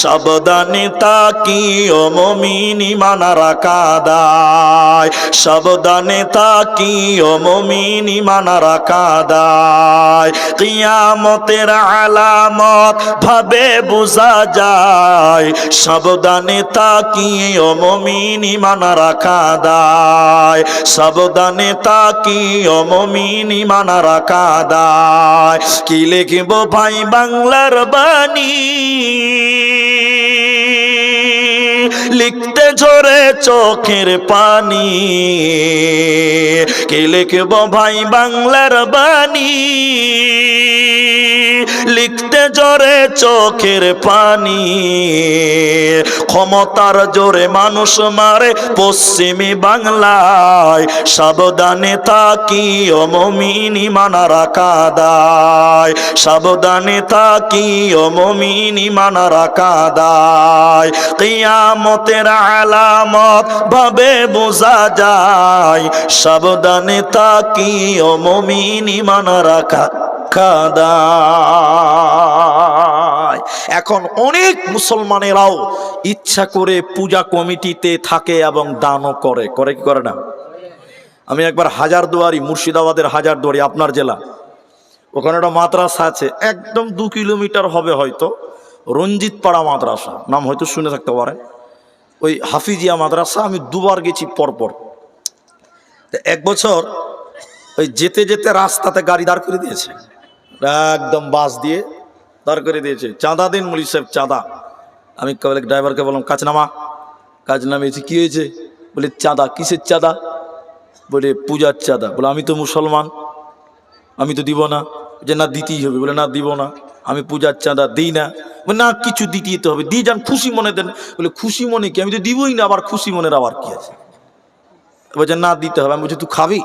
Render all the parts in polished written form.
সাবধানে তাকিও মুমিন ঈমান রাখা দায়, সাবধানে তাকিও মুমিন ঈমান রাখা দায়। কিয়ামতের আলামত ভাবে বোঝা যায়, সাবধানে তাকিও মুমিন ঈমান রাখা দায়, সাবধানে তাকিও মুমিন ঈমান রাখা দায়। কি লিখব ভাই বাংলার বাণী, লিখতে ঝরে চোখের পানি। কে লিখব ভাই বাংলার বাণী, লিখতে ঝরে চোখের পানি। ক্ষমতার জোরে মানুষ মারে পশ্চিমী বাংলায়, সাবধানে তাকিও মুমিন ঈমান রাখা দায়, সাবধানে তাকিও মুমিন ঈমান রাখা দায়। কিয়ামতের আলামত ভাবে বোঝা যায়, সাবধানে তাকিও মুমিন ঈমান রাখা দায়। এখন অনেক মুসলমানেরাও ইচ্ছা করে পূজা কমিটিতে থাকে এবং দানও করে, করে কি করে না? আমি একবার হাজারদুয়ারি, মুর্শিদাবাদের হাজারদুয়ারি আপনার জেলা, ওখানে একটা মাদ্রাসা আছে, একদম 2 কিলোমিটার হবে হয়তো, রঞ্জিত পাড়া মাদ্রাসা, নাম হয়তো শুনে থাকতে পারেন। ওই হাফিজিয়া মাদ্রাসা, আমি 2 বার গেছি পরপর। এক বছর ওই যেতে যেতে রাস্তাতে গাড়ি দাঁড় করে দিয়েছে, একদম বাস দিয়ে দাঁড় করে দিয়েছে। চাঁদা দিন মুলি সাহেব, চাঁদা। আমি ড্রাইভারকে বললাম কাজ নামা। কাজ নামিয়েছি, কি হয়েছে? বলে চাঁদা। কিসের চাঁদা? বলে পূজার চাঁদা। বলে আমি তো মুসলমান, আমি তো দিব না। যে না দিতেই হবে। বলে না দিব না, আমি পূজার চাঁদা দিই না। বলে না কিছু দিতে হবে, দিয়ে যান, খুশি মনে দেন। বলে খুশি মনে কি? আমি তো দিবই না, আবার খুশি মনের আবার কি আছে? বলছে না দিতে হবে। আমি বলছি তুই খাবি?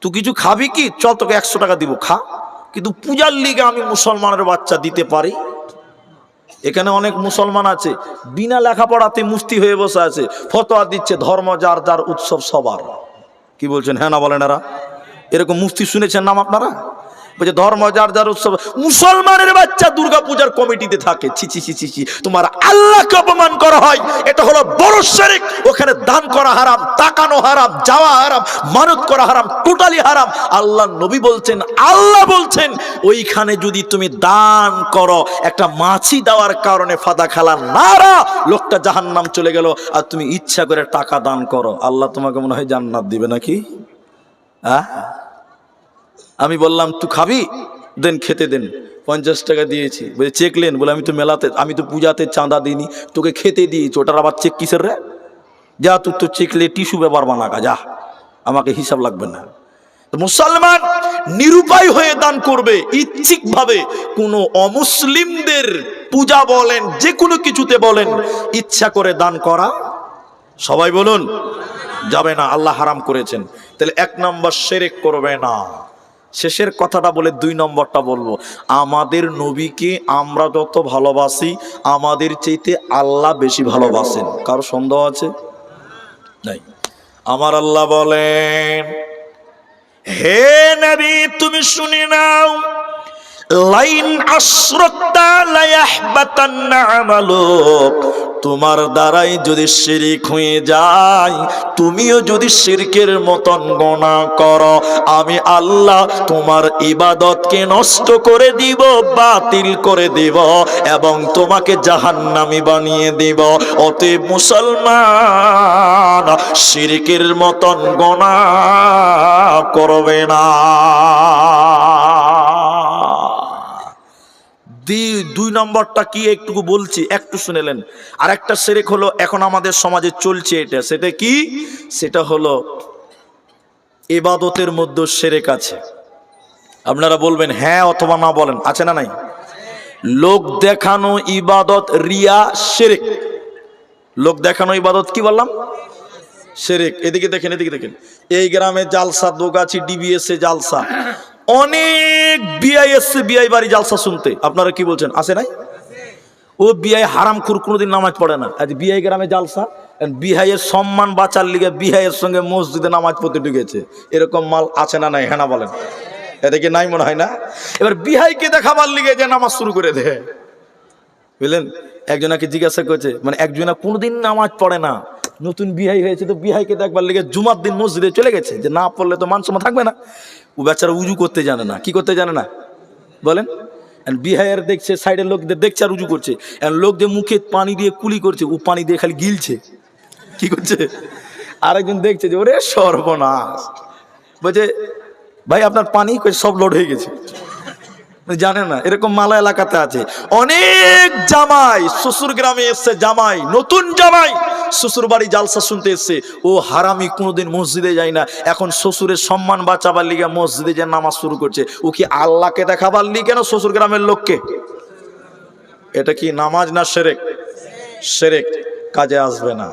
তুই কিছু খাবি কি? চল তোকে 100 টাকা দিব, খা। কিন্তু পূজার লিগে আমি মুসলমানের বাচ্চা দিতে পারি? এখানে অনেক মুসলমান আছে বিনা লেখাপড়াতে মুফতি হয়ে বসে আছে, ফতোয়া দিচ্ছে ধর্ম যার যার উৎসব সবার। কি বলছেন? হ্যাঁ না বলেন? এরা এরকম মুফতি শুনেছেন নাম আপনারা? বলছে ধর্ম যার যার উৎসব। মুসলমানের বাচ্চা দুর্গা পূজার কমিটিতে থাকে। ছি ছি ছি ছি ছি, তোমার আল্লাহকে অপমান করা হয়, এটা হলো বড় শিরক। ওখানে দান করা হারাম, তাকানো হারাম, যাওয়া হারাম, মানত করা হারাম, টোটালি হারাম। আল্লাহ নবী বলছেন, আল্লাহ বলছেন ওইখানে যদি তুমি দান করো, একটা মাছি দেওয়ার কারণে ফাদা খালা নারা, লোকটা জাহান্নাম চলে গেল। আর তুমি ইচ্ছা করে টাকা দান করো, আল্লাহ তোমাকে মনে হয় জান্নাত দিবে নাকি? হ্যাঁ? আমি বললাম তুই খাবি? দেন, খেতে দেন। 50 টাকা দিয়েছি। বলে চেক লেন। বলে আমি তো মেলাতে, আমি তো পূজাতে চাঁদা দিইনি, তোকে খেতে দিয়েছি, ওটার আবার চেক কিসের রে? যা তুই তো চেক লে, টিস্যু পেপার বানাকা, যা, আমাকে হিসাব লাগবে না। মুসলমান নিরুপায় হয়ে দান করবে ইচ্ছিক ভাবে। কোনো অমুসলিমদের পূজা বলেন, যে কোনো কিছুতে বলেন, ইচ্ছা করে দান করা, সবাই বলুন, যাবে না, আল্লাহ হারাম করেছেন। তাহলে 1 নম্বর শিরক করবে না। শেষের কথাটা বলে 2 নম্বরটা বলবো। আমাদের নবীকে আমরা যত ভালোবাসি, আমাদের চাইতে আল্লাহ বেশি ভালোবাসেন। কারো সন্দেহ আছে? নাই। আমার আল্লাহ বলেন, হে নবী তুমি শুনে নাও, লাইন আশরাকতা লা ইয়াহবাতান্না আমালুক, তোমার দ্বারাই যদি শিরক হয়ে যায়, তুমিও যদি শিরকের মতন গুনাহ করো, আমি আল্লাহ তোমার ইবাদতকে নষ্ট করে দিব, বাতিল করে দিব, এবং তোমাকে জাহান্নামী বানিয়ে দিব। অতএব মুসলমান শিরকের মতন গুনাহ করবে না। 2 নম্বরটা কি একটু বলছি, একটু শুনেলেন। আর একটা শিরক হলো এখন আমাদের সমাজে চলছে এটা, সেটা কি? সেটা হলো ইবাদতের মধ্যে শিরক আছে। আপনারা বলবেন হ্যাঁ অথবা না, বলেন আছে না নাই? লোক দেখানো ইবাদত রিয়া শিরক। লোক দেখানো ইবাদত কি বললাম? শিরক। এদিকে দেখেন, এদিকে দেখেন, এই গ্রামে জালসা, দোগাছি ডিবিএস এ জালসা, অনেক বিআই এসছে বিআই বাড়ি জালসা শুনতে। আপনারা কি বলছেন? আছে নাই? ও বিআই হারামখোর, কোনোদিন নামাজ পড়ে না। আজ বিআই গ্রামে জালসা, বিহাইয়ের সম্মান বাঁচার লিগে বিহাইয়ের সঙ্গে মসজিদে নামাজ পড়তে ঢুকেছে। এরকম মাল আছে না নাই? হ্যাঁ না বলেন? এদিকে নাই মনে হয় না? এবার বিহাইকে দেখাবার লিগে যে নামাজ শুরু করে দেয়, বুঝলেন? একজনাকে জিজ্ঞাসা করছে, মানে একজনা কোনোদিন নামাজ পড়ে না, নতুন বিহাই হয়েছে, তো বিহাইকে দেখবার লেগে জুমার দিন মসজিদে চলে গেছে, যে না পড়লে তো মান সম্মান থাকবে না। ও বেচারা উজু করতে জানে না। কি করতে জানে না বলেন? বিহাইয়ের দেখছে, সাইডের লোকদের দেখছে আর উজু করছে, লোক যে মুখে পানি দিয়ে কুলি করছে, ও পানি দিয়ে খালি গিলছে। কি করছে? আরেকজন দেখছে যে ওরে সর্বনাশ, বলছে ভাই আপনার পানি সব লোড হয়ে গেছে। জানে না এরকম মালা এলাকাতে আছে অনেক জামাই, শ্বশুর গ্রামে এসছে জামাই, নতুন জামাই শ্বশুর বাড়ি জালসা শুনতে এসছে, ও হারামি কোনোদিন মসজিদে যায় না, এখন শ্বশুরের সম্মান বাঁচাবার লিগে মসজিদে যে নামাজ শুরু করছে। ও কি আল্লাহকে দেখাবার লিগে কেন শ্বশুর গ্রামের লোককে? এটা কি নামাজ না শিরক? শিরক, কাজে আসবে না।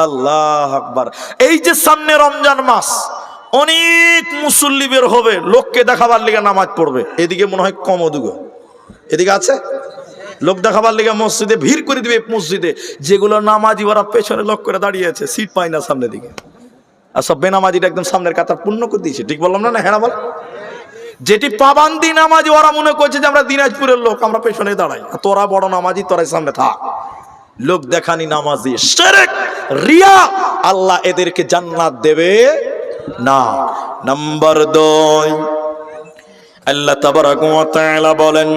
আল্লাহ আকবার। এই যে সামনে রমজান মাস, অনেক মুসল্লি বের হবে, লোককে দেখাবার লিগে নামাজ পড়বে। এদিকে মনে হয় কম দুগো, এদিকে আছে লোক দেখাবার লিগে মসজিদে ভিড় করে দিবে। মসজিদে যেগুলো নামাজি ওরা পেছনে লোক করে দাঁড়িয়ে আছে, সিট পায় না সামনের দিকে, আর সব বেনামাজিটা একদম সামনের কাতার পূর্ণ করে দিয়েছে। ঠিক বললাম না? হ্যাঁ বল। যেটি পাবান্দি নামাজি ওরা মনে করছে যে আমরা দিনাজপুরের লোক, আমরা পেছনে দাঁড়াই, তোরা বড় নামাজি, তোরাই সামনে থাক। লোক দেখানি নামাজি, শিরক, রিয়া, আল্লাহ এদেরকে জান্নাত দেবে না। নাম্বার 2, আল্লাহ তাবারাক ওয়া তাআলা বলেন,